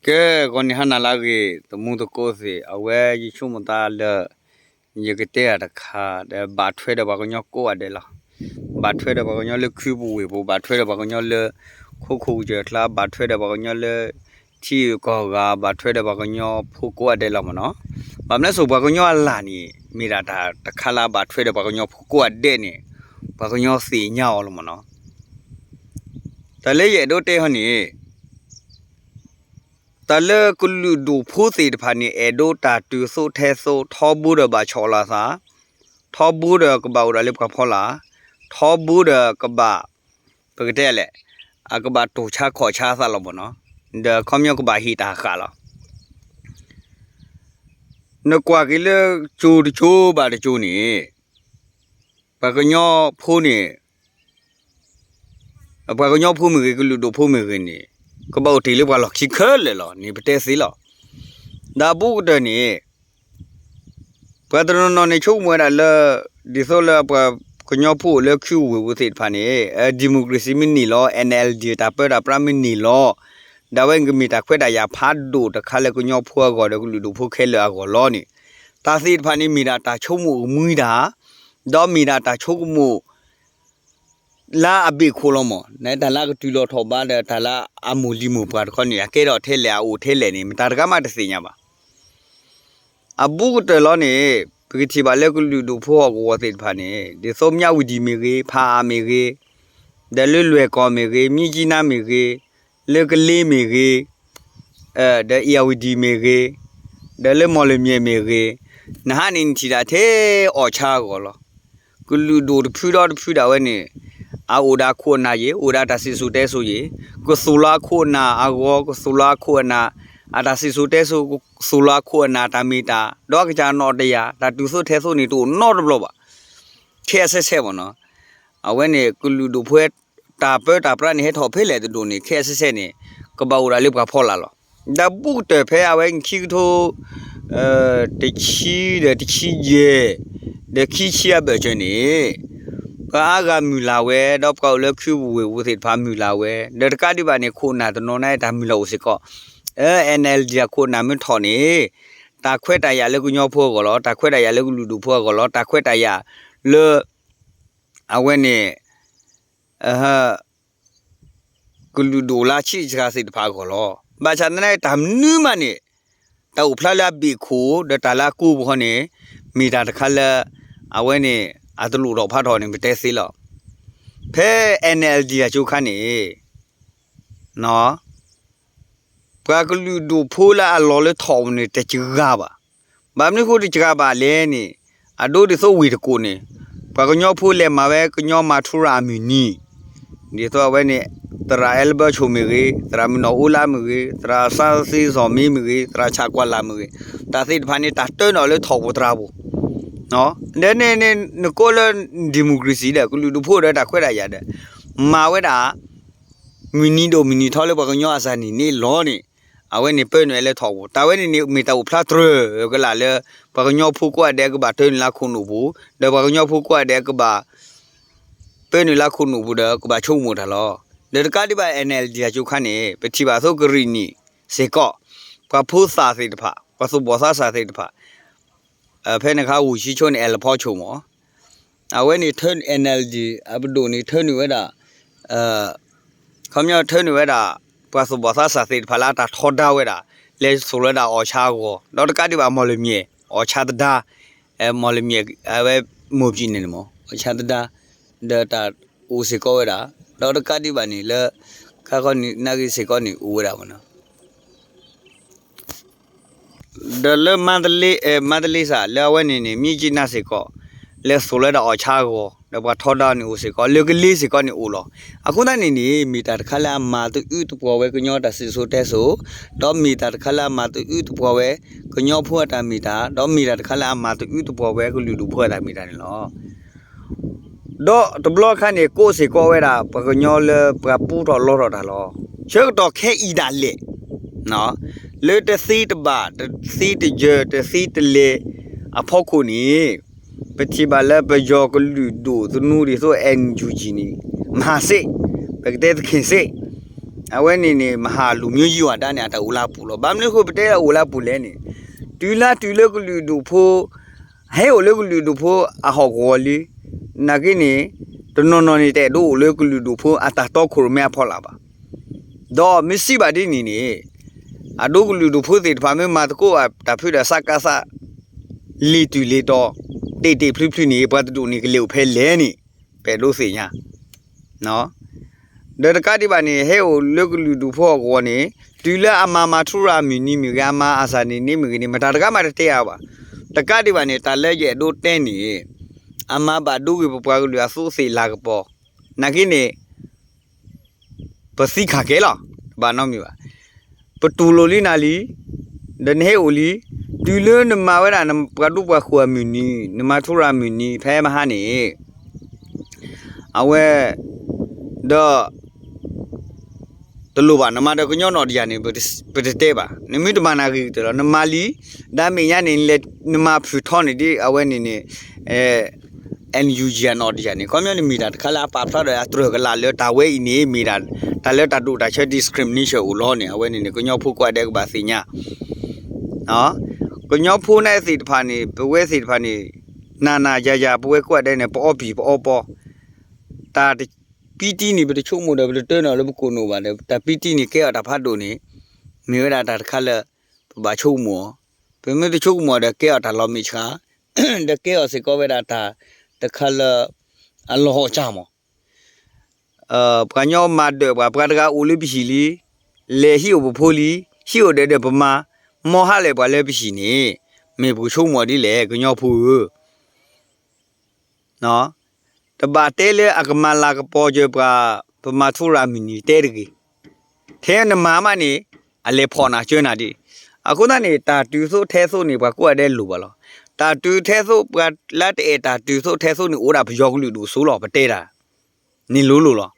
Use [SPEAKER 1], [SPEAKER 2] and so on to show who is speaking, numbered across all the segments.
[SPEAKER 1] cái con nhà nào cái tụi mua tụi cô gì ở quê như chúng mình ta là như cái tết là khá để bà thuê để bà con nhau cô ở đây là bà thuê để bà con nhau là khui bùi bà thuê để bà con nhau là khu chơi là bà thuê để bà con nhau là chi có gà bà thuê để bà con nhau phụ cô ở đây là mà nó bà nói số bà con nhau là nè mira ta khá là bà thuê để bà con nhau phụ cô ở đây nè bà con nhau xì nhau là mà nó tại lấy vậy đôi tê hơn nè ta lơ kullu du phusi phani edo ta tu so the so thobu de ba chola sa thobu de ka ba ura lip ka phola thobu de ka ba pagte le akaba to cha kho cha sa lo bo no de khomyo ka ba hi ta kha lo no kwa ki le chu ba de chu ni ba ka nyo phu ni ba ka nyo phu mi ki lu do phu mi ki niก็บอกทีเรียกว่าหลอกชิคเกอร์เลยหรอนี่ประเทศสิหรอดาบุกเดนี่พอตอนนั้นในช่วงเมื่อนั้นเลยดิโซเลยพอคนยอพูเลยคิววิสิตผ่านนี่ดิโมคราซีมินนี่ล้อ NLD ตาเปิดปรามินนี่ล้อดาวเองก็มีตาเควดายาพัดดูตะคาเลยคนยอพูก็เด็กลูดูพูเคเลยก็ล้อนี่ตาสิผ่านนี่มีดาตาชั่วโมงมือดาดอมีดาตาชั่วโมงลาอบิโคลมอในแต่ละก็ตุลทอบาเดแต่ละอามูลิมูปาคนเนี่ยเกดอเทเลอูเทเลนี่มันตารกามาตสิญาบาอบุกเตลอนี่ปกิทิบาเลกุลูดูพวกวติพานี่ดิสมยาวิดีเมเกพาเมเกเดลลวยกอเมเกมีจีนาเมเกเลกเลเมเกเดยาวิดีเมเกเดลมอลเมียเมเกนะฮะนินทิดาเทอชาโกลกุลูดูพูดาเวนี่อาโอดาโคนาเยโอดาตาซิสุเตสุเยกุสุลาโคนาอากอกุสุลาโคนาอาตาซิสุเตสุสุลาโคนาตามีตาดอกจานอดยาตาตุสุเทสุนี่ตุนอดบลบะเทเสบ่เนาะเอาเวนี่กุลูดูเพตาเปตาปรานี่เฮทอเพเลตุนี่เคเสนี่ก็บ่าวราลิบกะพอลาลอดาบุกเตเพเอาเวคิกโทติชีเยเดคิเชียเบจนี่ก็อากามิลาเวดอบเกาเลคิววุสิตพามิลาเวเดตกาดิบานี่โคนาตโนนาตามิลาอุสิก็NLD โคนามิถอนี่ตาเควตายาเลกุญอพัวก็ลอตาเควตายาเลกุลูดูพัวก็ลอตาเควตายาเลอเวนี่กุลูดูลาชิจกาสิตพาก็ลอบาชานนาตามนูมานี่ตาอุพลาลาบิโคเดตาลากูบ่นี่มีตาตะคาเลอเวนี่อาตลูดอกพาทอนี่ไปเตสิลอเพ NLD อะจุคันนี่เนาะปะกลูดูพูละอลอเลทอนี่ตะจิกาบะบามนี่คูตะจิกาบะเลนี่อะโดดิโซวีตะกูนี่ปะกญอพูเลมาเวกญอมาทุรามินี่ดิโซเวนี่ตราเอลบะชูมิกีตรามิโนอูลามิกีตราซาซิซอมิมิกีตราชากวาลามิกีตาสิพานี่ตาเตนอเลทอบุตราบุเนาะเดเนนโคลดิโมคราซีเดกุลูดูพูเดตาเควดายาเดมาเวดามินิทอเลบะกญออาซานี่ลอนี่เอาเวนี่เปิ้นเวเลทอบุตาเวนี่มีตาอุพลาตรก็ลาเลบะกญอพูกว่าเดกบะเทนลาคุนูบูเดบะกญอพูกว่าเดกบะเปิ้นลาคุนูบูเดกบะชุมูทาลอเดตกาดิบะ NLD อะจุคันนี่ปะทิบาโซกรีนี่เซกอปะพูซาสิตพะปะสุบอซาสิตพะเพนนะคะอูชิชนเอลพอชูหมอเอาไว้นี่เทิร์น NLD อับดูนี่เทิร์นเวดาเขาเนี่ยเทิร์นเวดาปัสสุบอสาสาสิพลาตาทอดาเวดาเลสุรดาอชาโกดอกกาดิบามอลเมียอชาดามอลเมียเวมูจินนี่มอชาดาเดตาอูสิโกเวดาดอกกาดิบานี่เลคาก็นี่นากิสิโกนี่อูเวดามนะเดลมันเลซาเลวนี่มีจินาสิก็เลโซเลดาอชาโกเดบะทอดานี่อุสิก็เลกลีสิก็นี่อูลออะคุนานี่มีตาคาลามาตุอุตุปอเวกญอตาสิโซเตโซดอมีตาคาลามาตุอุตุปอเวกญอพัวตามีตาดอมีตาคาลามาตุอุตุปอเวกลูดูพัวตามีตานี่ลอดอตบลอคันนี่โกสิก็เวดาปะกญอเลปะปูตอลอตาลอเชกตอแค่อีดาเลเนาะเลตซีตบาตซีตเจตซีตเลอะพอคูนี่ปะทิบาเลปะยอกลูดูตุนูดิโซเอ็นจูจินี่มาเซปะเตตคินเซ အဝဲနေနေမဟာလူမျိုးကြီးဝါတနဲ့အူလာပူလို့ဘာမလို့ခုပတဲအူလာပူလဲနေတူလာတူလကလူဒူဖိုဟဲအိုလကလူဒူဖိုအဟောကောလီနာကိနေတနော်နော်နေတဲ့ဒိုလကလူဒူဖိုအတာတော့ခုရမဲဖော်လာပါတော့မစ္စည်းပါဒီနေနေအဒိုကလူဒူဖိုတဲ့ဖာမဲမတ်ကိုတာဖိရစကားစလီတူလီတော့တေတေဖလိဖလိနေပတ်တူနေကလေးဖဲလဲနေပဲလို့စီညာနော်ဒါတကတိပါနေဟဲ့ကိုလုကလူဒူဖို့ကောနေတူလာအမမထူရာမီနီမီကမအာစာနေနေမီနေမတာတကမတဲ့ရပါတကတိပါနေတာလက်ရဲ့တို့တဲနေအမဘာဒူကပွားကလူအဆိုးစီလာကပေါ်နာကိနေပစီခါကဲလားဘာနော်မီပါပတူလိုလီနာလီဒန်ဟဲအိုလီတူလနမဝရနပဒူပွားခွာမီနီနမထူရာမီနီဖဲမဟာနေအဝဲတော့တလူပါနမတကညောနော်ဒီယာနေပတဲပါနမိတမနာကြီးတော်နမလီဒါမင်းရနေလက်နမဖူထောနေဒီအဝဲနေနေNUG နော်ဒီယာနေကွန်မြူနီမီတာခလာပါဖလာရထရကလာလေတာဝဲနေမီတာတာလေတာတူတာချက် discrimination ဦးလောနေအဝဲနေနေကညောဖူကွာတဲ့ကပါစညာနော်ကညောဖူနေစီတဖာနေပဝဲစီတဖာနေနာနာကြကြပဝဲကွက်တဲ့နေပေါ်ပြီပေါ်တာပီတီနေဘယ်ချို့မို့တယ်ဘယ်တဲနော်လည်းမကိုနိုပါနဲ့တာပီတီနေကဲတာဖတ်တို့နေမြေရတာတခါလဲဘာချို့မောဘယ်မဲ့ချို့မောတဲ့ကဲတာလောမိချာတဲ့ကဲစကောဝဲတာတခါလဲအလောဟချာမောပကညောမတ်ဘာပကတကဦးလိပစီလီလေဟီဘဖိုလီဟီိုတဲ့ပမာမောဟလေဘာလဲပစီနေမေဘူချို့မောဒီလေကညောဖူနော်တဘာတဲလေအကမလာကပေါ်ကြပါပမာထူရာမီနီတဲရကြီးထဲနမမနေအလေဖော်နာကျွန်းနာဒီအခုနေတာတူဆိုထဲဆိုနေပါကိုရတဲ့လူပါလောတာတူထဲဆိုပလတ်အေတာတူဆိုထဲဆိုနေအိုးတာဘယောကလူလူဆိုလောပတဲတာနေလို့လို့လော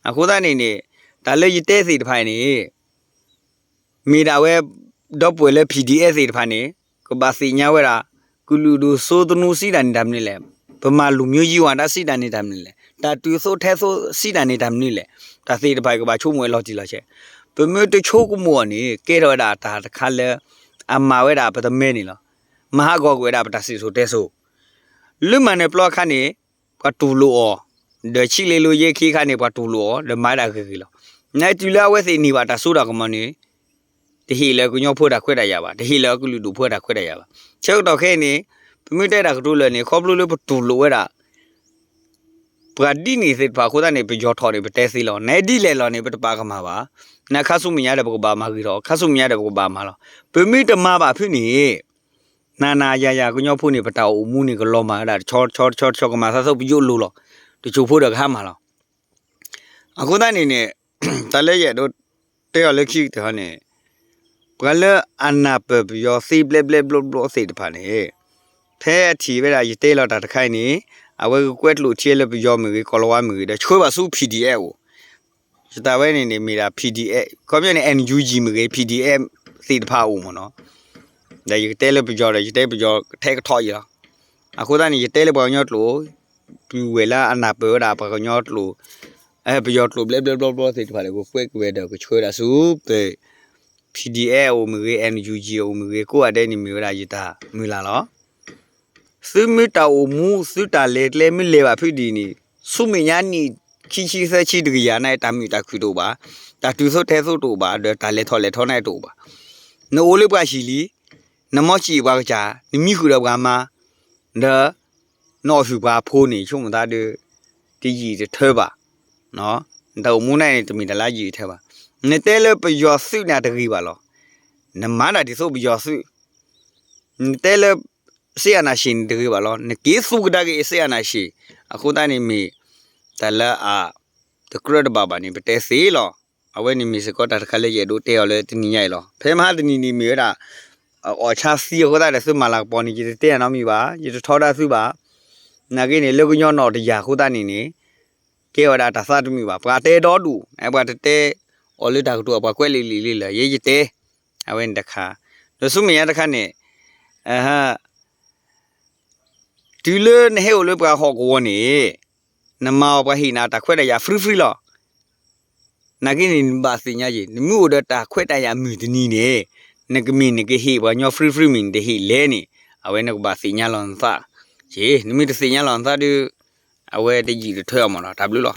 [SPEAKER 1] အခုနေတာလေရတဲစီတဖိုင်နေမီတာဝဲတော့ပွေလေ PDF စီတဖိုင်နေကဘာစီညာဝဲတာကုလူလူဆိုတနူစီတန်ဒမ်နေလေပမာလူမျိုးကြီးဝါဒစီတန်နေတာမလဲတာတူဆိုထဲဆိုစီတန်နေတာမလဲတာစီတပိုင်ကဘာချိုးမွေလောက်ကြည့်လောက်ချက်ပမေတချိုးကမောနေကဲတော့တာတခါလဲအမဝဲတာပတမဲနေလောမဟာကောကွဲတာပတစီဆိုတဲဆိုလူမနဲ့ပလော့ခါနေကတူလို့ဒချီလေလိုရေခိခါနေကတူလို့ဒမိုင်းတာခေလောနိုင်တူလာဝဲစီနေပါတာဆိုတာကမနေတဟီလဲကညောဖို့တာခွဲတာရပါတဟီလဲကလူတူဖို့တာခွဲတာရပါချက်တော့ခဲနေပမိတဲ့တာကတူလည်းနေခေါပလို့လို့တူလို့ဝဲတာပကဒီနေစစ်ပါခိုးတာနေပကြောထော်နေပတဲစီလောနေဒီလေလောနေပတပါကမှာပါနခါဆုမရတဲ့ဘကဘာမှာကြီးတော့ခါဆုမရတဲ့ဘကဘာမှာလောပမိတမပါဖြစ်နေနာနာရရကညောဖို့နေပတောက်မှုနေကလောမှာအဲ့ဒါချောကမှာဆဆုပ်ပြီးရုပ်လို့လောတချို့ဖို့တော့ခါမှာလောအခုတန်းနေနေတလဲရတော့တဲရလက်ခိတဲ့နေပကလအနာပပယောစီဘလဘလစီတဖာနေဖဲအထီပဲဒါရတဲလောက်တာတခိုင်းနေအဝဲကွက်လို့ချဲလို့ပြောမိကောလဝမိတဲ့ချိုးပါစု PDF ကိုစတာဝဲနေမိတာ PDF ကောမြနေ NUG မိ PDF စီတဖာဦးမနော်ဒါရတဲလို့ပြောတယ်ရတဲပြောထဲကထော်ရအခုတန်းရတဲလို့ပြောညော့လို့ပြဝဲလာအနာပေါ်တာပကညော့လို့ပြောလို့ဘလစီတဖာလေကိုဖွက်ကွဲတော့ကိုချိုးတာစုပဲ PDF ဦးမိ NUG ဦးမိကိုအတဲ့နေမိရာရတာမိလာလောစုမီတာအမှုစုတာလေမီလေပါဖြစ်ဒီနီစုမညာနီခီဆက်ချီတကရနိုင်တမီတာခွတို့ပါတာတူဆိုတဲဆိုတို့ပါဒါလေထော်နိုင်တို့ပါနိုးလေးပါရှိလီနမောချီပါကြနိမိခုတော့ကမှာနော်စုပါဖိုးနေချုံမသားတဲ့ဒီကြီးထဲပါနော်တော့မူနိုင်တမီတလားကြီးထဲပါနေတဲ့လေပယောစုနာတကြီးပါလောနမနာဒီဆိုပယောစုနေတဲ့လေဆေးအနာရှင်တကယ်ပါလောနကေစုကဒါကေဆေးအနာရှိအခုတန်းနေမီတလာတကရဒဘာဘာနေပတဲစီလောအဝဲနေမီစကောတာတခါလေရတို့တဲရလဲတနီညိုင်လောဖဲမဟာတနီနီမီရတာအော်ချာစီဟိုတာလည်းစမလာပေါ်နေကြတဲ့ရနော်မီပါရထောတာစုပါနာကေနေလောကညောနော်တရာခုတန်းနေနေကေရတာတသတ်မီပါပကတဲတော်တူအဘတဲအော်လေတာကတူအဘကွက်လီလေရေးတဲအဝဲတခါလို့စုမရတခါနေဟာတူလနေဟဲလို့ပကဟောကောနေနမောပဟိနာတခွဲ့ရဖရီလော Nagini basinya ji mu da ta kweta ya mu ni ne nagmi ne ke hi ba nyo free min de hi le ni awe nak basinya lon sa je ni mi de sinya lon sa de awe de ji de thwa ma la ta blu lo